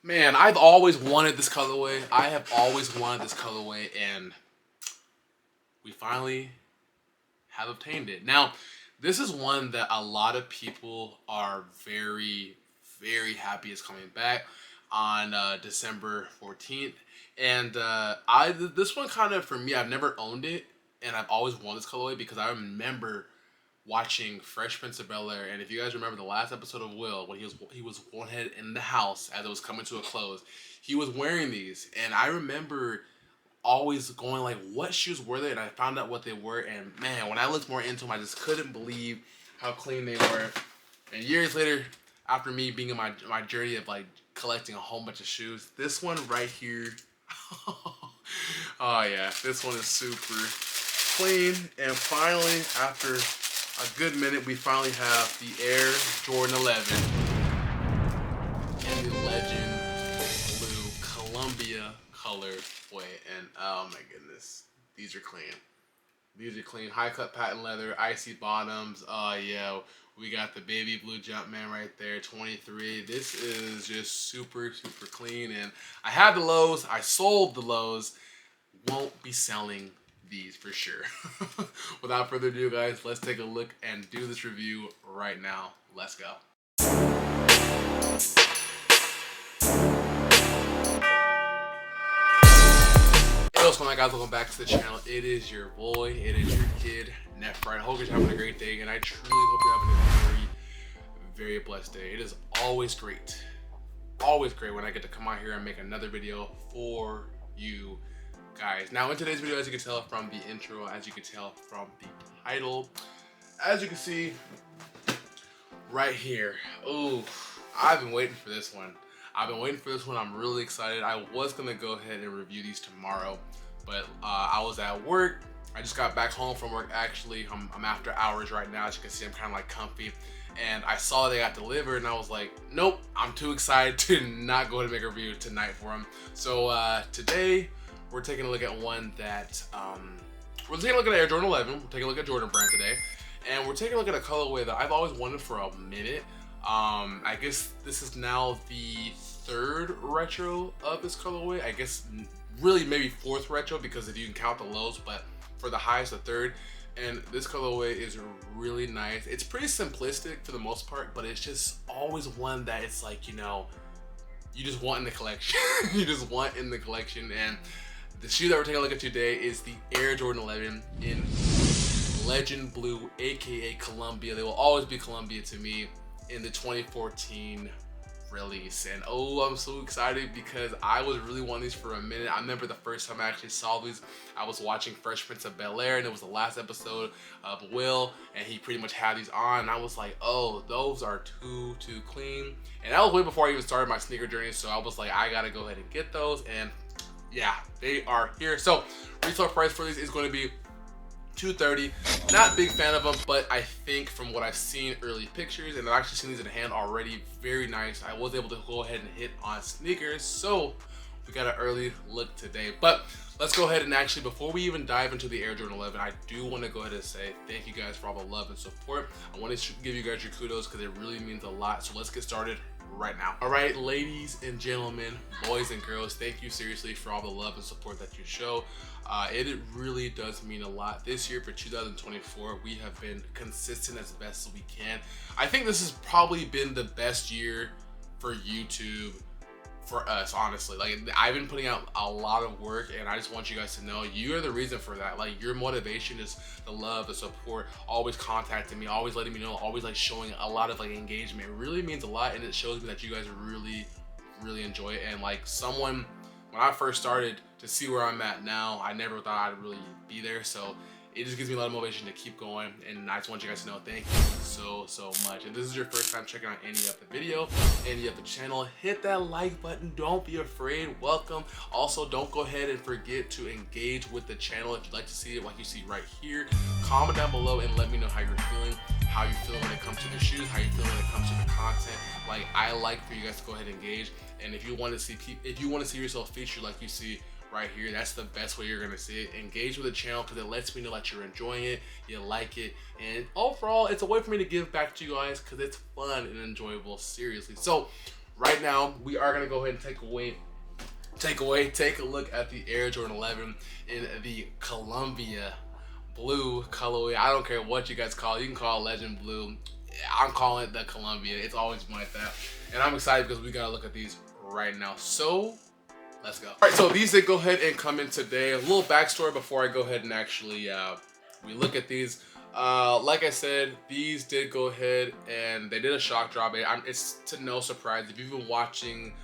Man, I've always wanted this colorway. I have always wanted this colorway, and we finally have obtained it. Now, this is one that a lot of people are very, very happy is coming back on December 14th. And this one kind of, for me, I've never owned it, and I've always wanted this colorway because I remember watching Fresh Prince of Bel-Air, and if you guys remember the last episode of Will, when he was one head in the house as it was coming to a close, he was wearing these, and I remember always going like, what shoes were they? And I found out what they were, and man, when I looked more into them, I just couldn't believe how clean they were. And years later, after me being in my journey of like collecting a whole bunch of shoes, this one right here, oh yeah, this one is super clean. And finally, after a good minute, we finally have the Air Jordan 11 in the Legend Blue Columbia colorway. And oh my goodness, these are clean. These are clean. High cut patent leather, icy bottoms. Oh yeah, we got the baby blue Jumpman right there, 23. This is just super, super clean. And I had the lows. I sold the lows. Won't be selling these for sure. Without further ado, guys, let's take a look and do this review right now. Let's go. Hey, what's going on, guys? Welcome back to the channel. It is your boy, it is your kid, Nephrite. I hope you're having a great day, and I truly hope you're having a very, very blessed day. It is always great when I get to come out here and make another video for you guys. Now, in today's video, as you can tell from the intro, as you can tell from the title, as you can see right here, oh, I've been waiting for this one. I'm really excited. I was gonna go ahead and review these tomorrow, but I was at work. I just got back home from work. Actually, I'm after hours right now. As you can see, I'm kind of like comfy, and I saw they got delivered, and I was like, nope, I'm too excited to not go ahead and make a review tonight for them. So today, we're taking a look at one that, we're taking a look at Air Jordan 11. We're taking a look at Jordan Brand today. And we're taking a look at a colorway that I've always wanted for a minute. I guess this is now the third retro of this colorway. I guess really maybe fourth retro, because if you can count the lows, but for the highest, the third. And this colorway is really nice. It's pretty simplistic for the most part, but it's just always one that it's like, you know, you just want in the collection. You just want in the collection. And the shoe that we're taking a look at today is the Air Jordan 11 in Legend Blue, aka Columbia. They will always be Columbia to me, in the 2014 release. And oh, I'm so excited because I was really wanting these for a minute. I remember the first time I actually saw these, I was watching Fresh Prince of Bel-Air, and it was the last episode of Will, and he pretty much had these on, and I was like, oh, those are too clean. And that was way before I even started my sneaker journey, so I was like, I gotta go ahead and get those. And yeah, they are here. So retail price for these is going to be $230. Not a big fan of them, but I think from what I've seen early pictures, and I've actually seen these in hand already, very nice. I was able to go ahead and hit on sneakers, so we got an early look today. But let's go ahead and actually, before we even dive into the Air Jordan 11, I do want to go ahead and say thank you guys for all the love and support. I want to give you guys your kudos because it really means a lot. So let's get started right now. All right, ladies and gentlemen, boys and girls, thank you seriously for all the love and support that you show. It really does mean a lot. This year for 2024, we have been consistent as best as we can. I think this has probably been the best year for YouTube for us, honestly. Like, I've been putting out a lot of work, and I just want you guys to know you are the reason for that. Like, your motivation is the love, the support, always contacting me, always letting me know, always like showing a lot of like engagement. It really means a lot, and it shows me that you guys really enjoy it. And like someone, when I first started, to see where I'm at now, I never thought I'd really be there. So it just gives me a lot of motivation to keep going, and I just want you guys to know thank you so much. If this is your first time checking out any of the video, any of the channel, hit that like button. Don't be afraid. Welcome. Also, don't go ahead and forget to engage with the channel. If you'd like to see it like you see right here, comment down below and let me know how you're feeling, when it comes to the shoes, how you feel when it comes to the content. Like, I like for you guys to go ahead and engage, and if you want to see yourself featured like you see right here, that's the best way you're gonna see it. Engage with the channel because it lets me know that you're enjoying it, you like it, and overall it's a way for me to give back to you guys because it's fun and enjoyable, seriously. So right now we are gonna go ahead and take a look at the Air Jordan 11 in the Columbia blue colorway. I don't care what you guys call it. You can call it Legend Blue. I'm calling it the Columbia. It's always been like that. And I'm excited because we gotta look at these right now. So let's go. All right, so these did go ahead and come in today. A little backstory before I go ahead and actually we look at these. Like I said, these did go ahead and they did a shock drop. It's to no surprise if you've been watching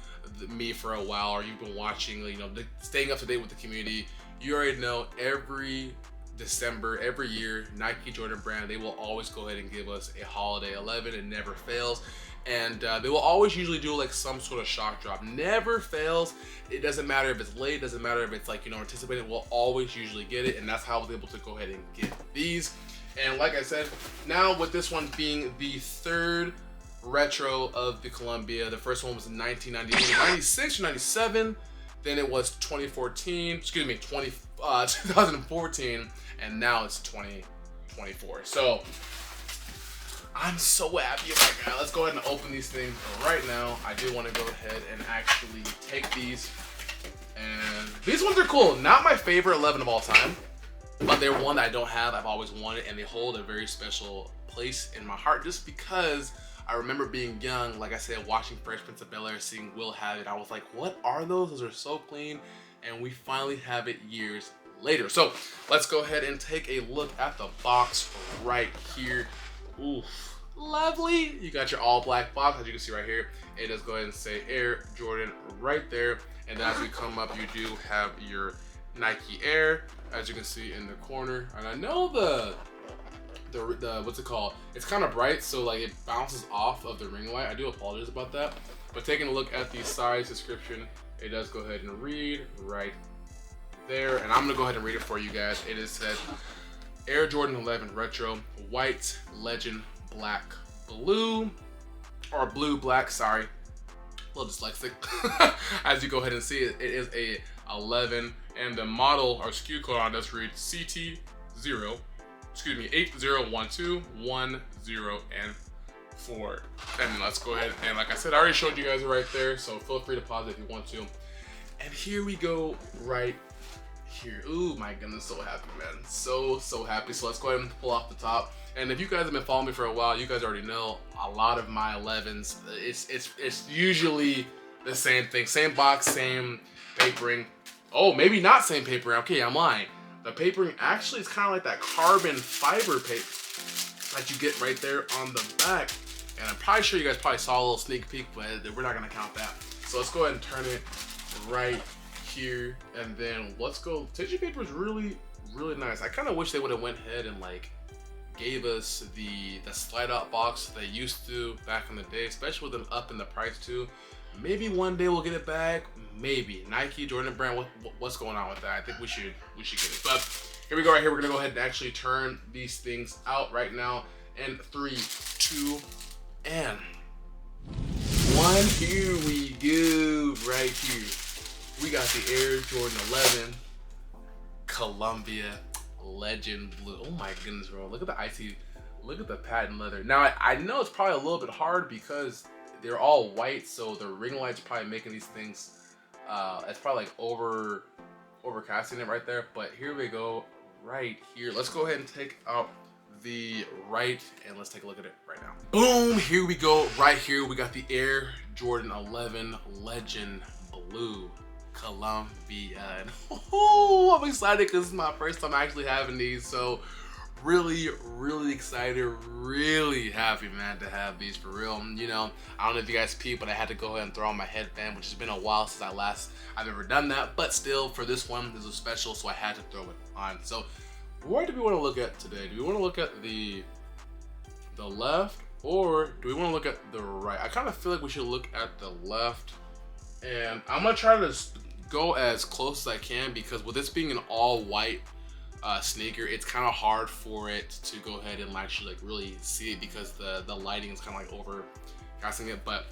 me for a while, or you've been watching, you know, staying up to date with the community, you already know every December, every year, Nike Jordan brand, they will always go ahead and give us a holiday 11. It never fails. And they will always usually do like some sort of shock drop. Never fails. It doesn't matter if it's late, doesn't matter if it's like, you know, anticipated, we'll always usually get it. And that's how I was able to go ahead and get these. And like I said, now with this one being the third retro of the Columbia, the first one was in 1998, 96 or 97, then it was 2014, 2014, and now it's 2024. So I'm so happy about that. Let's go ahead and open these things right now. I do want to go ahead and actually take these, and these ones are cool. Not my favorite 11 of all time, but they're one that I don't have. I've always wanted, and they hold a very special place in my heart just because I remember being young, like I said, watching Fresh Prince of Bel-Air, seeing Will have it. I was like, what are those? Those are so clean. And we finally have it years later. So let's go ahead and take a look at the box right here. Ooh, lovely. You got your all black box, as you can see right here. It does go ahead and say Air Jordan right there. And then as we come up, you do have your Nike Air, as you can see in the corner. And I know the what's it called? It's kind of bright, so like it bounces off of the ring light. I do apologize about that. But taking a look at the size description, it does go ahead and read right there. And I'm gonna go ahead and read it for you guys. It is said Air Jordan 11 Retro, white, legend, black, blue, or blue, black, sorry. A little dyslexic. As you go ahead and see it, it is a 11, and the model or SKU code on this reads CT0, 801210 and 4. And let's go ahead and, like I said, I already showed you guys it right there, so feel free to pause it if you want to. And here we go right here. Ooh, my goodness, so happy, man. So happy. So let's go ahead and pull off the top. And if you guys have been following me for a while, you guys already know a lot of my 11s, it's usually the same thing. Same box, same papering. Oh, maybe not same papering. Okay, I'm lying. The papering actually is kind of like that carbon fiber paper that you get right there on the back. And I'm probably sure you guys probably saw a little sneak peek, but we're not gonna count that. So let's go ahead and turn it right here. And then let's go. Tissue paper is really, really nice. I kind of wish they would have went ahead and like gave us the slide out box they used to back in the day, especially with them up in the price too. Maybe one day we'll get it back. Maybe Nike Jordan brand. What's going on with that? I think we should get it. But here we go. Right here, we're gonna go ahead and actually turn these things out right now. And 3, 2, and 1. Here we go. Right here, we got the Air Jordan 11 Columbia Legend Blue. Oh my goodness, bro! Look at the icy. Look at the patent leather. Now I know it's probably a little bit hard because they're all white, so the ring light's probably making these things, it's probably like overcasting it right there. But here we go, right here. Let's go ahead and take out the right, and let's take a look at it right now. Boom, here we go, right here. We got the Air Jordan 11 Legend Blue Columbia. And oh, I'm excited because this is my first time actually having these, so really excited, really happy, man, to have these for real. You know, I don't know if you guys peep, but I had to go ahead and throw on my headband, which has been a while since I've ever done that, but still, for this one, this was special, so I had to throw it on. So what do we want to look at today? Do we want to look at the left, or do we want to look at the right? I kind of feel like we should look at the left, and I'm gonna try to go as close as I can, because with this being an all white sneaker, it's kind of hard for it to go ahead and actually like really see it because the lighting is kind of like overcasting it. But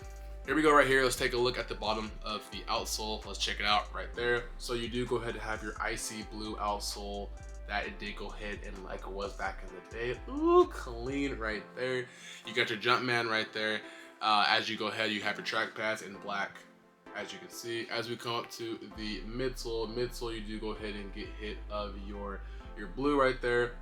here we go right here. Let's take a look at the bottom of the outsole. Let's check it out right there. So you do go ahead and have your icy blue outsole that it did go ahead and like it was back in the day. Ooh, clean right there. You got your Jumpman right there. As you go ahead, you have your track pads in black, as you can see. As we come up to the midsole, you do go ahead and get hit of your blue right there.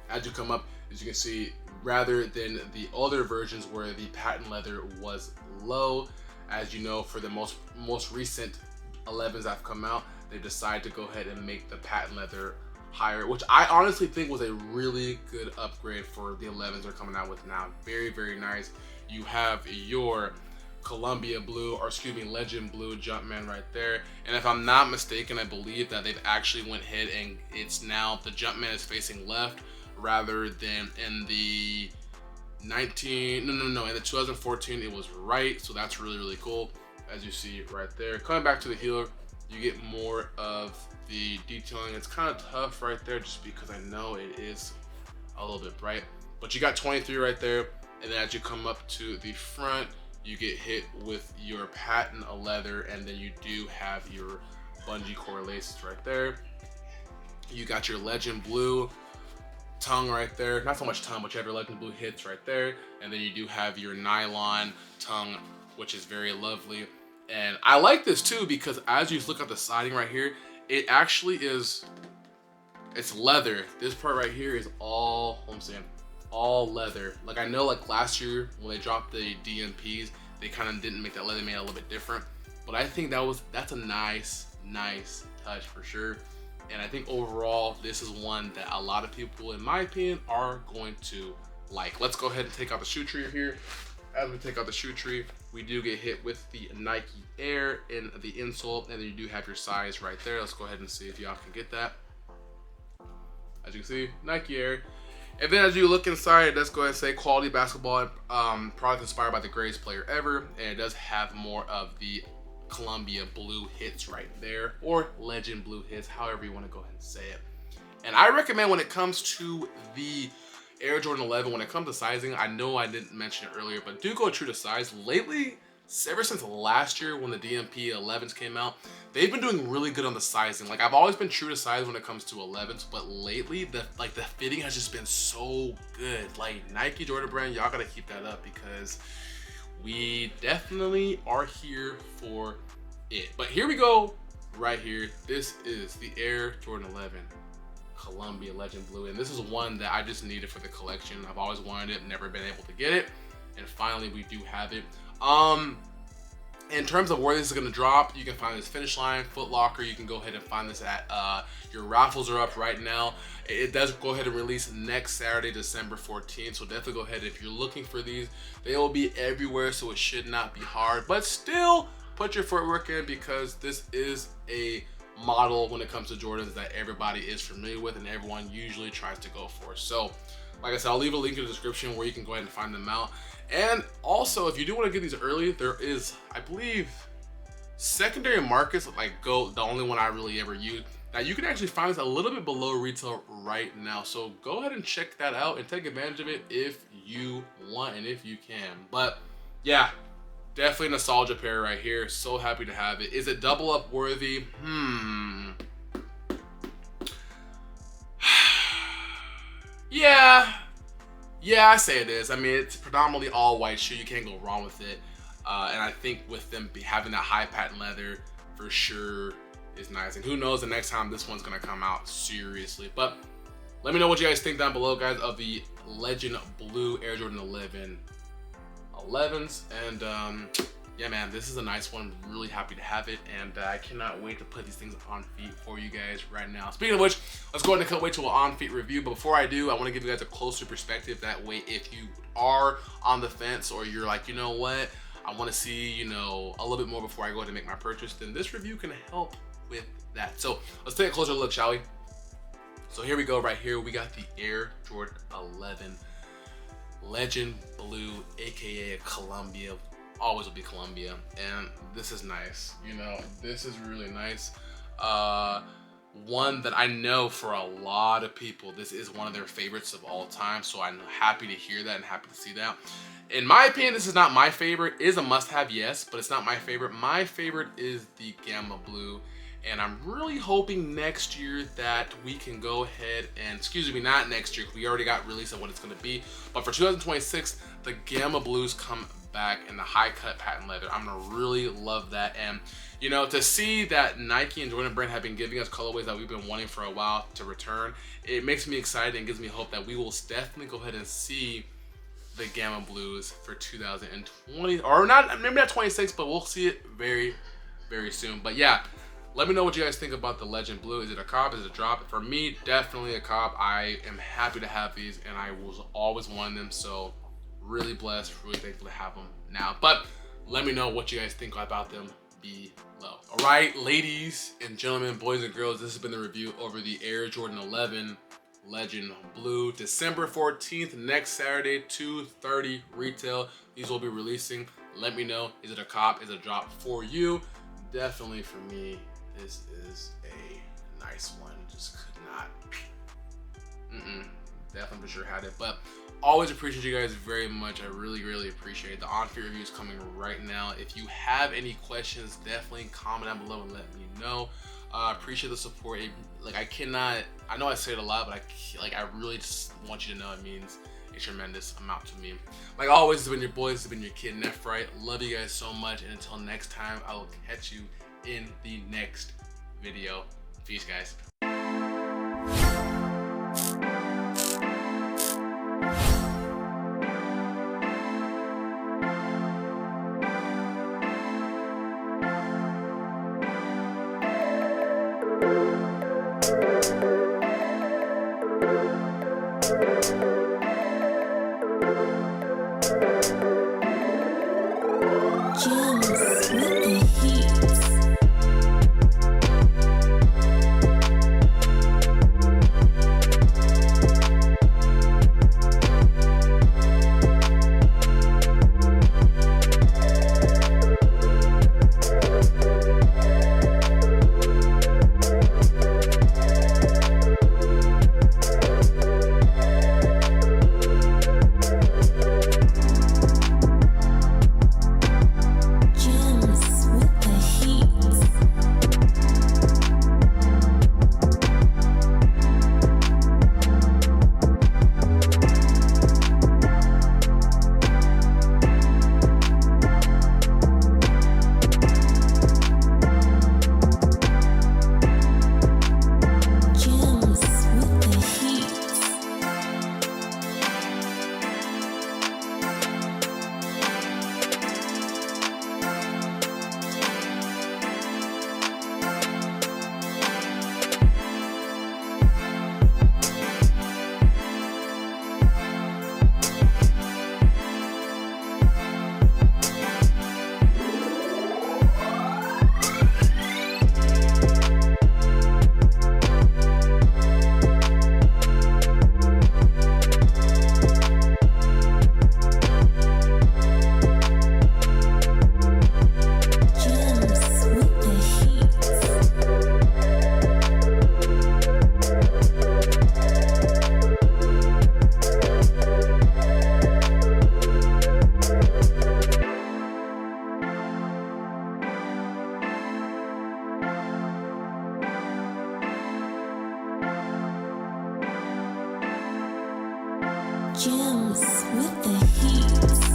As you come up, as you can see, rather than the other versions where the patent leather was low, as you know, for the most recent 11s that have come out, they decided to go ahead and make the patent leather higher, which I honestly think was a really good upgrade for the 11s they're coming out with now. Very, very nice. You have your Columbia blue, or excuse me, Legend blue Jumpman right there. And if I'm not mistaken, I believe that they've actually went ahead and it's now the Jumpman is facing left rather than in the in the 2014 it was right. So that's really, really cool. As you see right there, coming back to the heel, you get more of the detailing. It's kind of tough right there just because I know it is a little bit bright, but you got 23 right there. And then as you come up to the front, you get hit with your patent leather, and then you do have your bungee cord laces right there. You got your Legend blue tongue right there. Not so much tongue, but you have your Legend blue hits right there. And then you do have your nylon tongue, which is very lovely. And I like this too because as you look at the siding right here, it actually is, it's leather. This part right here is all leather. Like I know like last year when they dropped the DMPs, they kind of didn't make that leather, made it a little bit different. But I think that's a nice touch for sure. And I think overall, this is one that a lot of people, in my opinion, are going to like. Let's go ahead and take out the shoe tree here. As we take out the shoe tree, we do get hit with the Nike Air in the insole, and then you do have your size right there. Let's go ahead and see if y'all can get that. As you can see, Nike Air. And then as you look inside, let's go ahead and say quality basketball product inspired by the greatest player ever. And it does have more of the Columbia blue hits right there, or Legend blue hits, however you want to go ahead and say it. And I recommend when it comes to the Air Jordan 11, when it comes to sizing, I know I didn't mention it earlier, but do go true to size. Lately, ever since last year when the DMP 11s came out, they've been doing really good on the sizing. Like I've always been true to size when it comes to 11s, but lately the fitting has just been so good. Like Nike Jordan brand, y'all gotta keep that up because we definitely are here for it. But here we go, right here. This is the Air Jordan 11 Columbia Legend blue, and this is one that I just needed for the collection. I've always wanted it, never been able to get it, and finally we do have it. In terms of where this is going to drop, you can find this Finish Line, Foot Locker. You can go ahead and find this at your raffles are up right now. It does go ahead and release next Saturday, December 14th. So definitely go ahead if you're looking for these. They will be everywhere, so it should not be hard. But still, put your footwork in because this is a model when it comes to Jordans that everybody is familiar with and everyone usually tries to go for. So, like I said, I'll leave a link in the description where you can go ahead and find them out. And also, if you do want to get these early, there is, I believe, secondary markets, like the only one I really ever use. Now, you can actually find this a little bit below retail right now. So go ahead and check that out and take advantage of it if you want and if you can. But yeah, definitely nostalgia pair right here. So happy to have it. Is it double up worthy? Yeah, I say it is. I mean, it's predominantly all white shoe. You can't go wrong with it. And I think with them having that high patent leather for sure is nice. And who knows the next time this one's gonna come out, seriously. But let me know what you guys think down below, guys, of the Legend Blue Air Jordan 11s. And yeah, man, this is a nice one. Really happy to have it, and I cannot wait to put these things on feet for you guys right now. Speaking of which, let's go ahead and wait to an on feet review. But before I do, I want to give you guys a closer perspective. That way, if you are on the fence or you're like, you know what, I want to see, you know, a little bit more before I go ahead and make my purchase, then this review can help with that. So let's take a closer look, shall we? So here we go. Right here, we got the Air Jordan 11 Legend Blue, aka Columbia. Always will be Columbia, and this is nice. You know, this is really nice. One that I know for a lot of people, this is one of their favorites of all time. So I'm happy to hear that and happy to see that. In my opinion, this is not my favorite. It is a must-have, yes, but it's not my favorite. My favorite is the Gamma Blue. And I'm really hoping next year that we can go ahead and, excuse me, not next year, we already got release of what it's going to be. But for 2026, the Gamma Blues come back in the high cut patent leather. I'm gonna really love that. And you know, to see that Nike and Jordan Brand have been giving us colorways that we've been wanting for a while to return, it makes me excited and gives me hope that we will definitely go ahead and see the Gamma Blues for 2020, or not, maybe not 26, but we'll see it very, very soon. But yeah, let me know what you guys think about the Legend Blue. Is it a cop? Is it a drop? For me, definitely a cop. I am happy to have these, and I was always wanting them, so really blessed, really thankful to have them now. But let me know what you guys think about them below. All right, ladies and gentlemen, boys and girls, this has been the review over the Air Jordan 11 Legend Blue. December 14th, next Saturday, 2:30 retail. These will be releasing. Let me know, is it a cop, is it a drop for you? Definitely for me, this is a nice one. Just could not, definitely for sure had it. But always appreciate you guys very much. I really, really appreciate it. The on-feet review is coming right now. If you have any questions, definitely comment down below and let me know. Appreciate the support. I know I say it a lot, but I really just want you to know it means a tremendous amount to me. Like always, it's been your boys, it's been your kid, Nephrite. Love you guys so much, and until next time, I will catch you in the next video. Peace, guys. Gems with the heat.